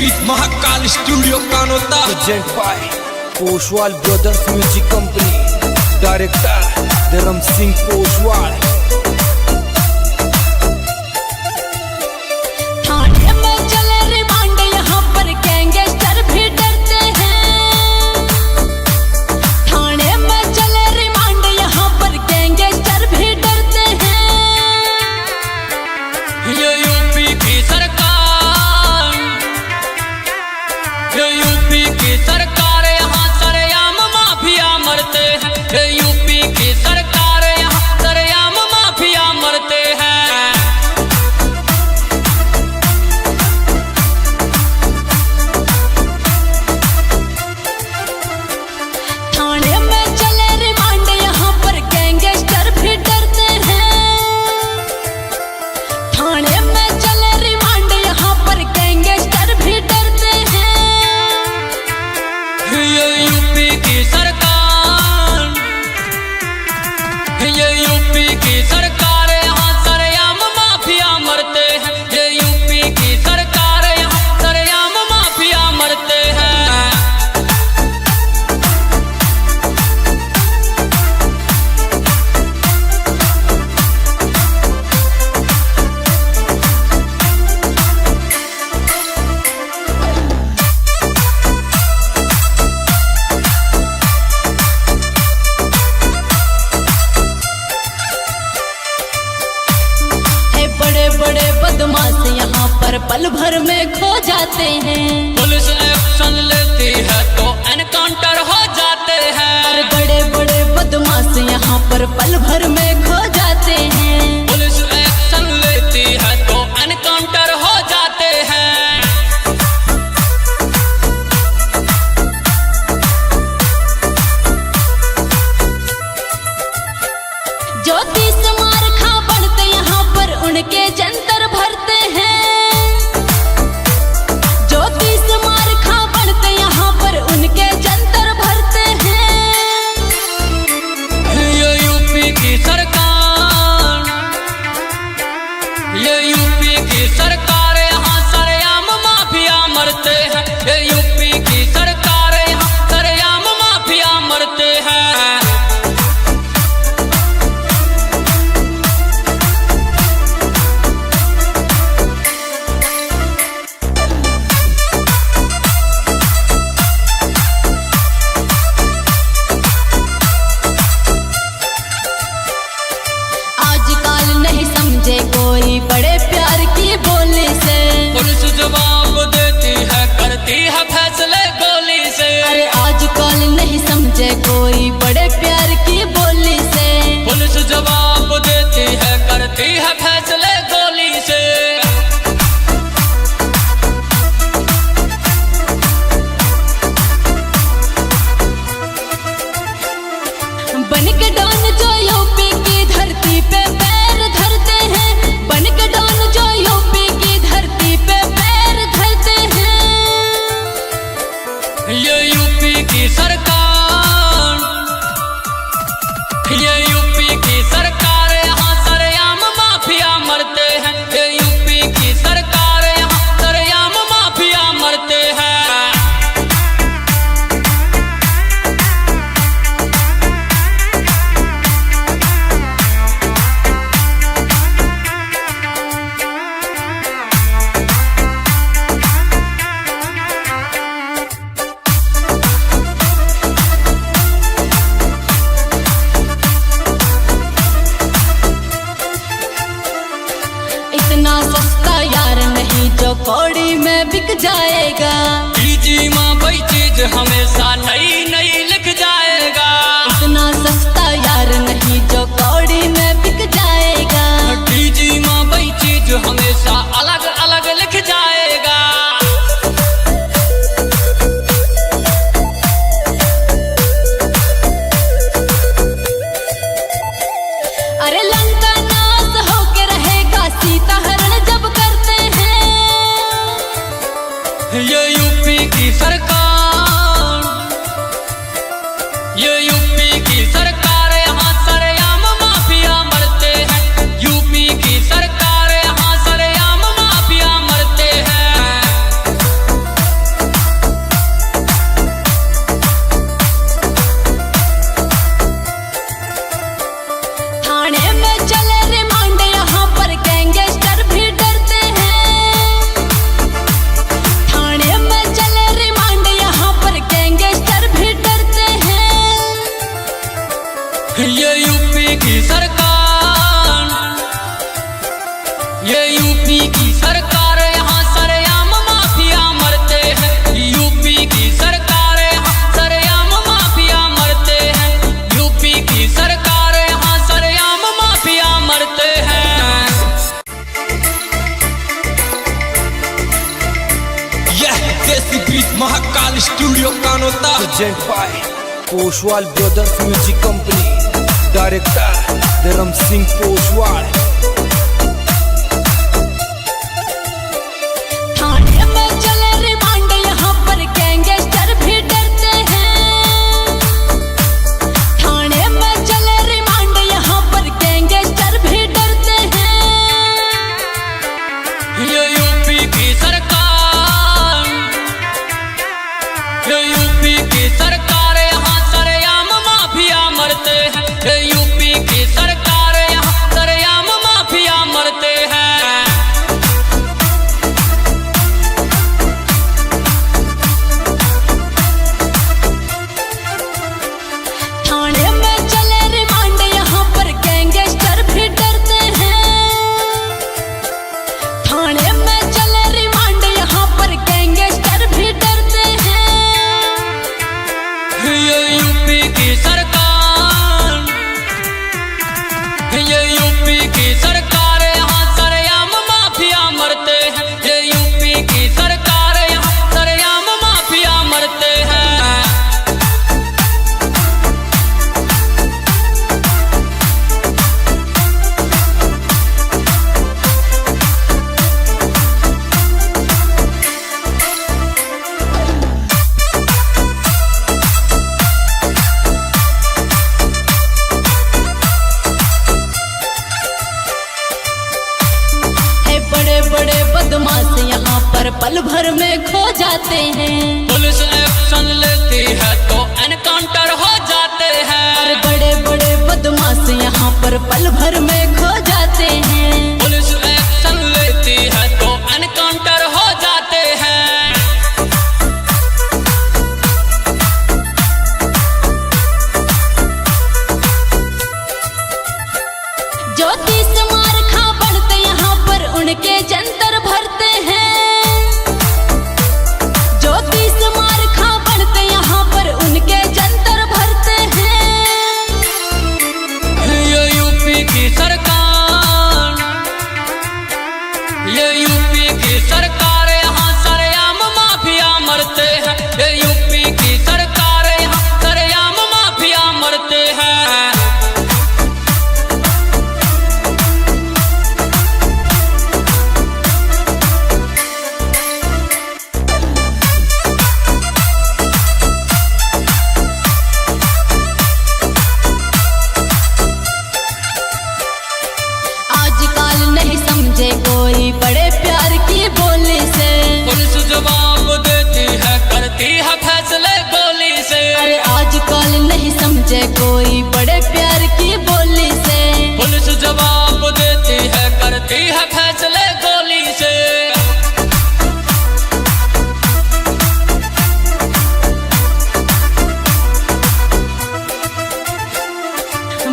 with Mahakal studio Kanota present by Poshwal brothers music company, director धर्म सिंह पोशवाल। थाने में चले रिमांड, यहाँ पर गैंगस्टर भी डरते हैं। थाने में चले रिमांड, यहाँ पर गैंगस्टर भी डरते हैं। ये यूपी की सरकार, ये यूपी की सरकार, यहाँ सरेआम माफिया मरते हैं। ये यूपी की सरकार, यहाँ सरेआम माफिया मरते हैं। थाने में चले रिमांड, यहाँ पर गैंगस्टर भी डरते हैं। थाने में चले रिमांड, यहाँ पर गैंगस्टर भी डरते हैं। ये यूपी की सरकार, ये यूपी की सरकार, यहाँ सरेआम माफिया मरते हैं। ये यूपी की सरकार, यहाँ सरेआम माफिया मरते हैं। है बड़े बड़े बदमाश यहाँ पर पल भर में खो जाते हैं। पुलिस एक्शन लेती है तो एनकाउंटर हो जाते हैं। और बड़े बड़े बदमाश यहाँ पर पल भर में खो जाते हैं। पुलिस एक्शन लेती है तो एनकाउंटर हो जाते हैं। ज्योति समार खा बनते यहाँ पर उनके जंतर भरते हैं। ज्योति समार खा बनते यहाँ पर उनके जंतर भरते हैं। ये यूपी की सरकार, ये यूपी की सरकार, यहाँ सरेआम माफिया मरते हैं। ये यूपी की सरकार, यहाँ सरेआम माफिया मरते हैं। आजकल नहीं समझे कोई बड़े प्यार की बोली से। पुलिस जवाब देती है, करती है फैसले गोली से। अरे आजकल नहीं समझे कोई बड़े प्यार की बोली से। पुलिस जवाब देती है, करती है फैसले गोली से। बन के डॉन जो यूपी की धरती पे पैर धरते हैं। बन के डॉन जो यूपी की धरती पे पैर धरते हैं। ये यूपी की सरकार, ये यूपी की सरकार, यहाँ सरेआम माफिया मरते हैं। ये यूपी की सरकार, यहाँ सरेआम माफिया मरते हैं। इतना सस्ता यार नहीं जो कौड़ी में बिक जाएगा। जी माँ वही चीज हमेशा नई नई लिख जाएगा। इतना सस्ता यार नहीं जो कौड़ी में बिक जाएगा। जी माँ वही चीज हमेशा अलग अलग लिख जाएगा। अरे लंका नाश होके रहेगा, सीता हरण जब करते हैं। ये यूपी की सरकार, Present by Poshwal Brothers Music Company. Director Dharam Singh Poshwal. थाने में चले रिमांड यहाँ पर गैंगस्टर भी डरते हैं। थाने में चले रिमांड यहाँ पर गैंगस्टर भी डरते हैं। ये यूपी की सरकार, ये यूपी की सरकार यहाँ सरेआम माफिया मरते हैं। ये यूपी की सरकार यहाँ सरेआम माफिया मरते हैं। थाने में चले रिमांड यहाँ पर गैंगस्टर भी डरते हैं। थाने में चले रिमांड यहाँ पर गैंगस्टर भी डरते हैं। ये यूपी की सरकार, ये यूपी की सरकार यहाँ सरेआम माफिया मरते हैं। ये यूपी की सरकार यहाँ सरेआम माफिया मरते हैं। है बड़े बड़े बदमाश यहाँ पर पल भर में खो जाते हैं। पुलिस एक्शन लेती है तो एनकाउंटर हो जाते हैं। और बड़े बड़े बदमाश यहाँ पर पल भर में खो जाते हैं। पुलिस एक्शन लेती है तो एनकाउंटर हो जाते हैं। ज्योतिष मार खा बढ़ते यहाँ पर उनके जंतर भरते हैं। ज्योतिष मार खा बढ़ते यहाँ पर उनके जंतर भरते हैं। ये यूपी की सरकार, ये यूपी की सरकार यहाँ सरेआम माफिया मरते हैं। ये यूपी की सरकार यहाँ सरेआम माफिया मरते हैं। आजकल नहीं समझे कोई बड़े प्यार की बोली से। पुलिस जवाब देती है, करती है फैसले गोली से। अरे आजकल नहीं समझे कोई बड़े प्यार की बोली से। पुलिस जवाब देती है, करती है फैसले गोली से।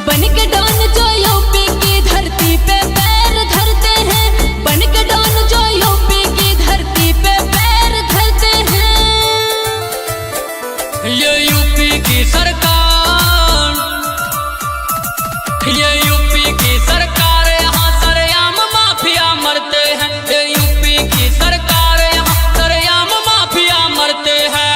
बन के डॉन जो यूपी की धरती पे पैर धरते हैं। बन के डॉन जो यूपी की धरती पे पैर धरते हैं। ये यूपी की सरकार, ये यूपी की सरकार यहाँ सरेआम माफिया मरते हैं। ये यूपी की सरकार यहाँ सरेआम माफिया मरते हैं।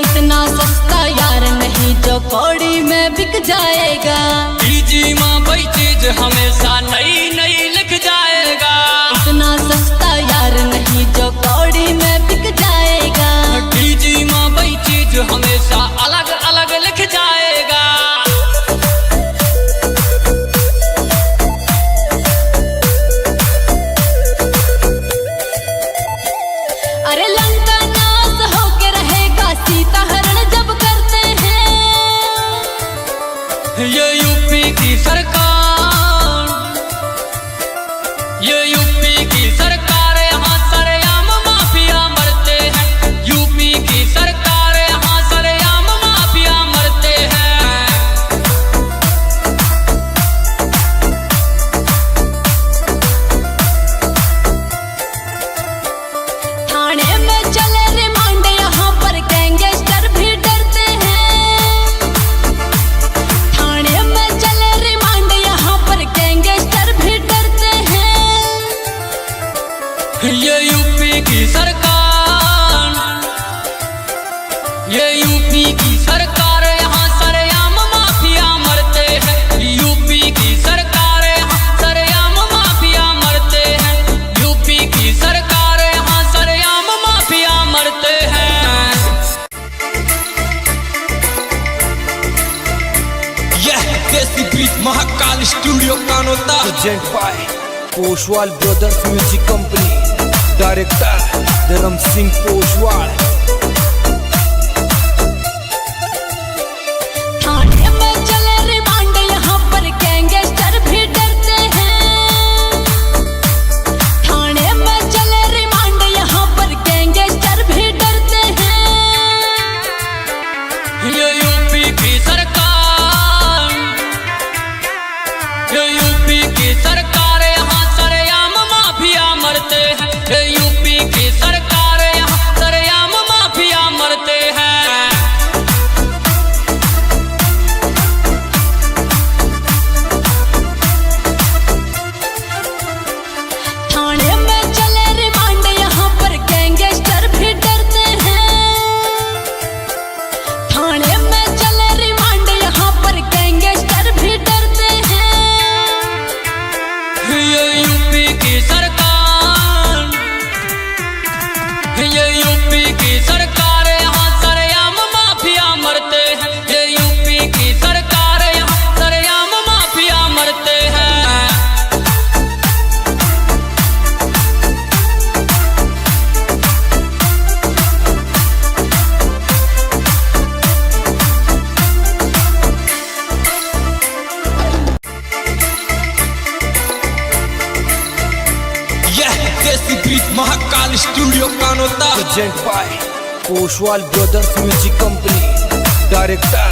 इतना सस्ता यार नहीं जो कौड़ी में बिक जाएगा। जी माँ वही चीज हमेशा नई नई लिख जाएगा। इतना सस्ता यार नहीं जो कौड़ी में बिक जाएगा। जी माँ वही चीज हमेशा अलग अलग लिख जाएगा। अरे लंका नाश होके रहेगा सीता हरण जब करते हैं। ये यूपी की सरकार, ये यूपी की सरकार यहाँ सरेआम माफिया मरते हैं। यूपी की सरकार यहाँ सरेआम माफिया मरते हैं। Bridge Mahakal studio Kanota present by Poshwal brothers music company, director धर्म सिंह पोशवाल। थाने में चले रिमांड, यहाँ पर गैंगस्टर भी डरते हैं। थाने में चले रिमांड, यहाँ पर गैंगस्टर भी डरते हैं। ये यूपी की सरकार, ये यूपी की सरकार, यहाँ सरेआम माफिया मरते हैं। ये यूपी की सरकार, यहाँ सरेआम माफिया मरते हैं। थाने में चले रिमांड, यहाँ पर गैंगस्टर भी डरते हैं। थाने में चले रिमांड, यहाँ पर गैंगस्टर भी डरते हैं। ये यूपी की सरकार, ये यूपी की सरकार, यहाँ सरेआम माफिया मरते हैं। ये यूपी की सरकार, यहाँ सरेआम माफिया मरते हैं। यह देसी bridge Mahakal studio Kanota present by Poshwal brothers music company, director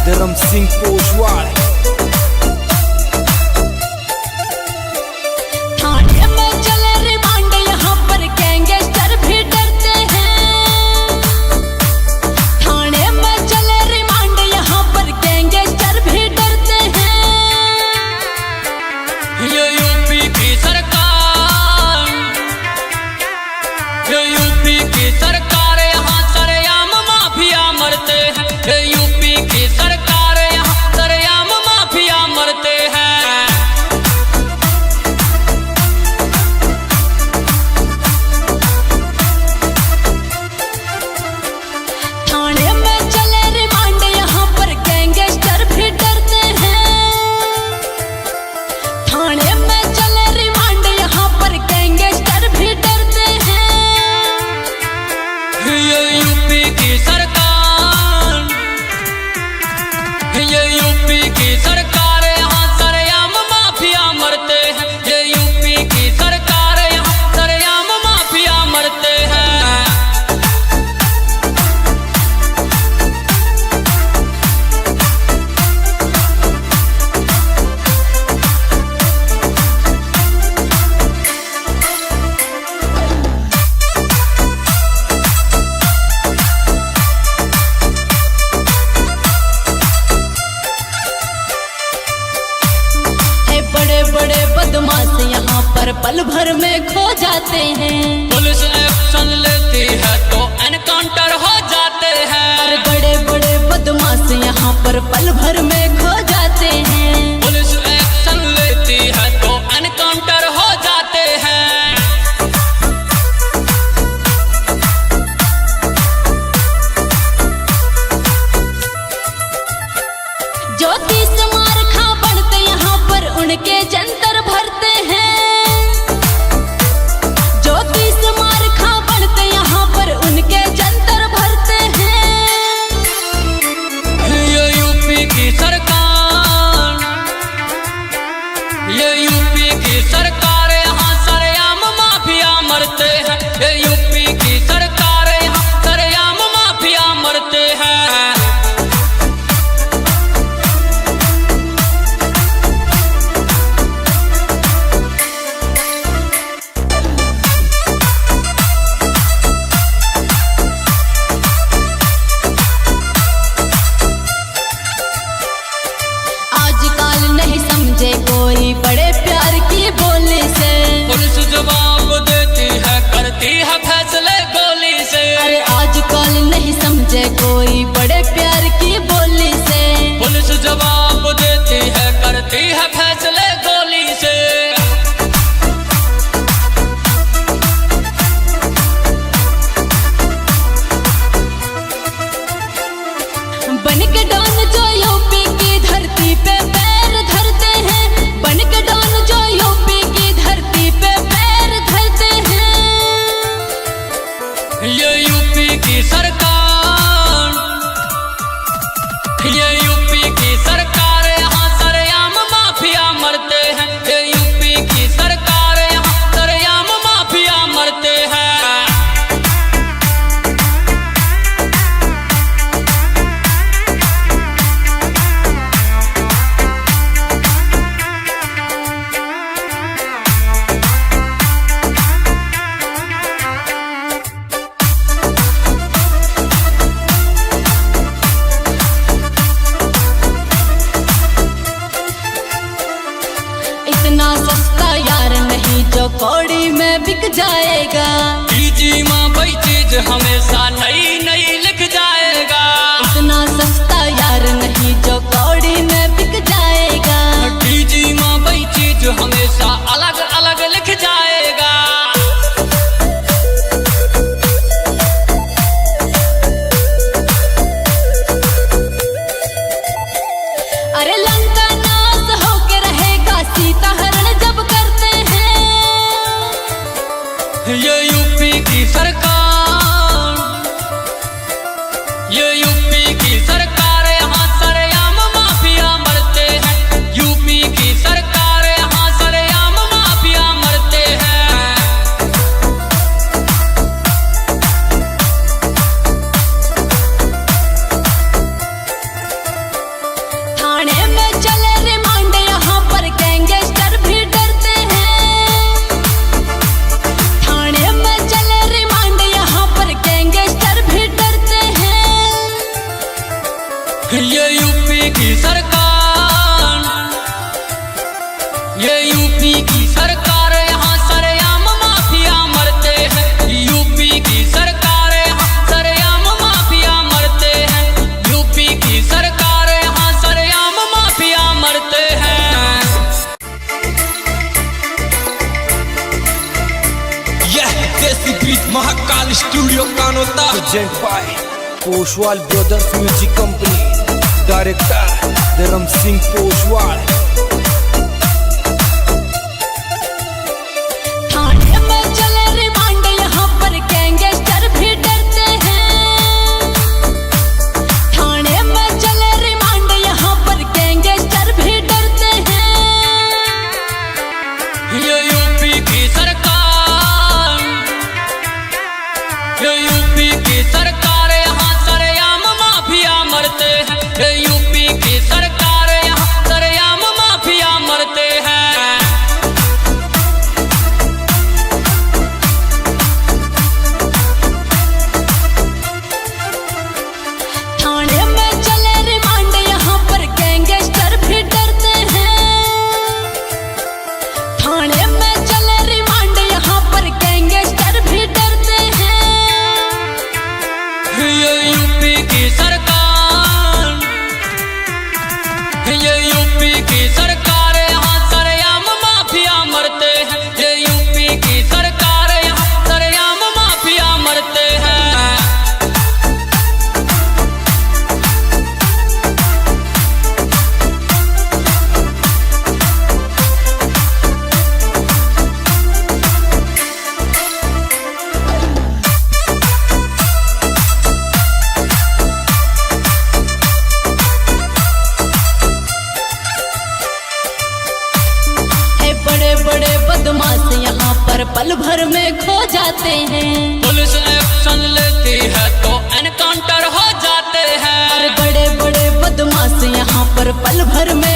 धर्म सिंह पोशवाल। थाने में चले रिमांड, यहाँ पर गैंगस्टर भी डरते हैं। थाने में चले रिमांड, यहाँ पर गैंगस्टर भी डरते हैं। ये यूपी की सरकार, ये यूपी की सरकार, यहाँ सरेआम माफिया मरते हैं। ये यूपी की सरकार, यहाँ सरेआम माफिया मरते हैं। थाने में चले रिमांड, यहाँ पर गैंगस्टर भी डरते हैं। थाने में चले रिमांड, यहाँ पर गैंगस्टर भी डरते हैं। ये यूपी की सरकार, ये यूपी की सरकार, यहाँ सरेआम माफिया मरते हैं। ये यूपी की सरकार, यहाँ सरेआम माफिया मरते हैं। ये बड़े बड़े बदमाश यहाँ पर पल भर में खो जाते हैं। पुलिस एक्शन लेती है तो एनकाउंटर हो जाते हैं। और बड़े बड़े बदमाश यहाँ पर पल भर में खो जाते हैं। पुलिस एक्शन लेती है तो एनकाउंटर हो जाते हैं। ज्योतिष मार खा बनते यहाँ पर उनके जंतर भरते हैं। ज्योतिष मार खा बनते यहाँ पर उनके जंतर भरते हैं। ये यूपी की सरकार, ये यूपी की सरकार, यहाँ सरेआम माफिया मरते हैं। ये यूपी की सरकार, यहाँ सरेआम माफिया मरते हैं। आजकल नहीं समझे कोई बड़े प्यार की बोली से। पुलिस जवाब देती है, करती है फैसले गोली से। अरे आजकल नहीं समझे कोई बड़े प्यार की बोली से। पुलिस जवाब देती है, करती है फैसले गोली से। बन के डॉन जो यूपी की धरती पे पैर जाएगा। डीजी माँ वही चीज हमेशा नई नई लिख जाएगा। इतना सस्ता यार नहीं जो कौड़ी में बिक जाएगा। डीजी माँ वही चीज हमेशा अलग अलग लिख जाएगा। अरे लंका नाश होके रहेगा सीता हरण जब करते हैं। ये यूपी की सरकार, ये यूपी की सरकार, यहाँ सरेआम माफिया मरते हैं। यूपी की सरकार, यहाँ सरेआम माफिया मरते हैं। थाने में चले रिमांड यहाँ पर गैंगस्टर भी डरते हैं। थाने में चले रिमांड यहाँ पर गैंगस्टर भी डरते हैं। ये यूपी की सरकार, ये यूपी की सरकार, यहाँ सरेआम माफिया मरते हैं। यूपी की सरकार, यहाँ सरेआम माफिया मरते हैं। यूपी की सरकार, यहाँ सरेआम माफिया मरते हैं। यह देसी breed Mahakal studio Kanota. Present by Poshwal brothers music company, director धर्म सिंह पोशवाल। थाने में चले रिमांड यहाँ पर गैंगस्टर भी डरते हैं। थाने में चले रिमांड यहाँ पर गैंगस्टर भी डरते हैं। ये यूपी की सरकार, ये यूपी की सरकार, यहाँ सरेआम माफिया मरते हैं। ये यूपी की सरकार, यहाँ सरेआम माफिया मरते हैं। थाने में चले रिमांड यहाँ पर गैंगस्टर भी डरते हैं। थाने में चले रिमांड यहाँ पर गैंगस्टर भी डरते हैं। ये यूपी की सरकार, ये यूपी की सरकार, यहाँ सरेआम माफिया मरते हैं। ये यूपी की सरकार, यहाँ सरेआम माफिया मरते हैं। है बड़े बड़े बदमाश यहाँ पर पल भर में खो जाते हैं। पुलिस एक्शन लेती है तो एनकाउंटर हो जाते हैं। और बड़े बड़े बदमाश यहाँ पर पल भर में